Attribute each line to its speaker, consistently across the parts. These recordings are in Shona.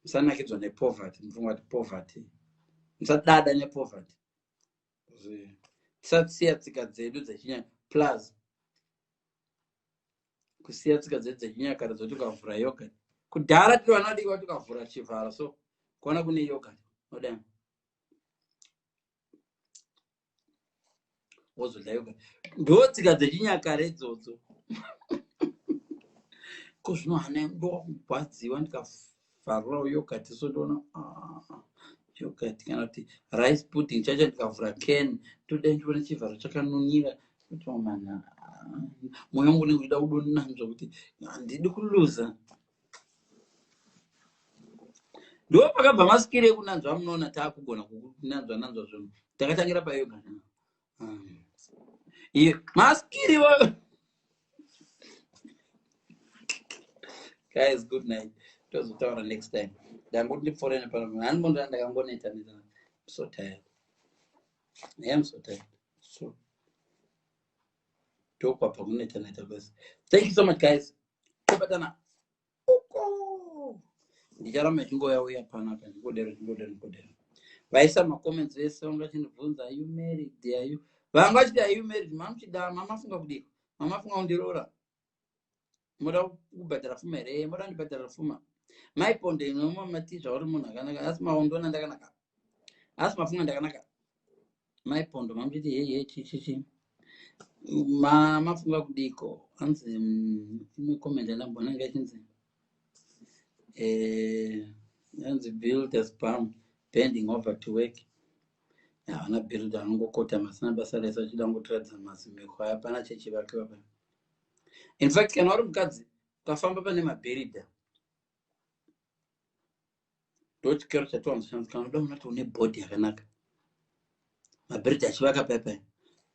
Speaker 1: musanakidzwa nepoverty. Mufungwa kuti poverty, musadada nepoverty. Tisasiya tsika dzedu dzechinyakare plus kusiya tsika dzedu dzechinyakare dzoti ukavhura yogurt. Kudhara tiri vanodiwa tukavhura chivharo, so kuona kune yogurt odai wozodla yogurt. Ndo tsika dzechinyakare idzodzo. Ko zvino hana yangu ndokubhadziwa ndikavharura yogurt, so ndoona yogurt kana kuti rice pudding chacho ndikavhura can todai ndiona chivharo chakanunira kuti mana mwoyo wangu unenge uchida kudonanzva kuti handidi kuluza. Ndo pakabva masikire ekunanzva munoona taakugona kunanzva zvinhu. Takatangira payogurt. Masikiri guys, good night. Tozotaura next time. Ndangoti ndipforene pano. Handimbonda ndakangoneta. I'm so tired. I am so tired. So tokwa pakuneta basi. Thank you so much guys. Tobatana. Ndicharamba chingoyauya panapa ngodero. Vaisa macomments vese vangachindibvunza, are you married? Are you? Vanga vachiti are you married? Mamuchida mamafunga kudiko. Mamafunga kundirora. Moda kubhadhara fuma here, moda ndibhadhara fuma. Maiponde inoma maticha uri munhu akanaka, asi maondona ndakanaka. Asi mafunga ndakanaka. Maipondo mamuchiti hey chichi. Mafunga kudiko. Anzi ime comment ndambona ngachinzi. Anzi build as palm bending over to work. Havana build anongokota masina basa rese achida ngotiradza mazimeko hapana chechivakiwa pa. In fact, kana uri mukadzi ukafamba pane mabheridha ndoti kero chatiwanzoshandisa kana uda unoti une bhodhi yakanaka. Mabheridha achivaka paipai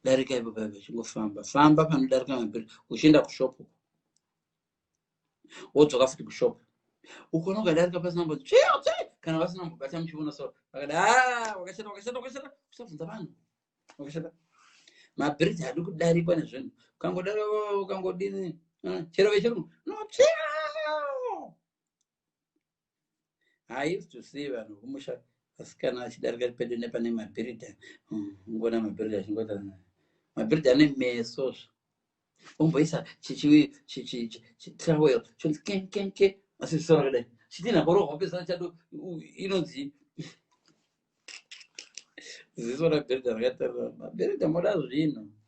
Speaker 1: darika ipo paipai chingofamba panodarika mabheridha uchienda kushopu wodzoka futi kushopu ukono ukadarika pasina mboti kana vasina mbobata muchiona so vakada wakashata usabvunza vanhu wakashata. Mabheridha hadi kudarikwa nezvinhu ukangodarika ukangodini chero vechirungu I used to see vanhu kumusha vasikana achidarika pedo nepane mabheridha ngona mabheridha chingota mabheridha ane meso umboisa trawel chonzi kenkenke asi sora kudai chitina korohwa pesa chado inonzi ziso rabheridha rakatarira mabheridha moda zvinhu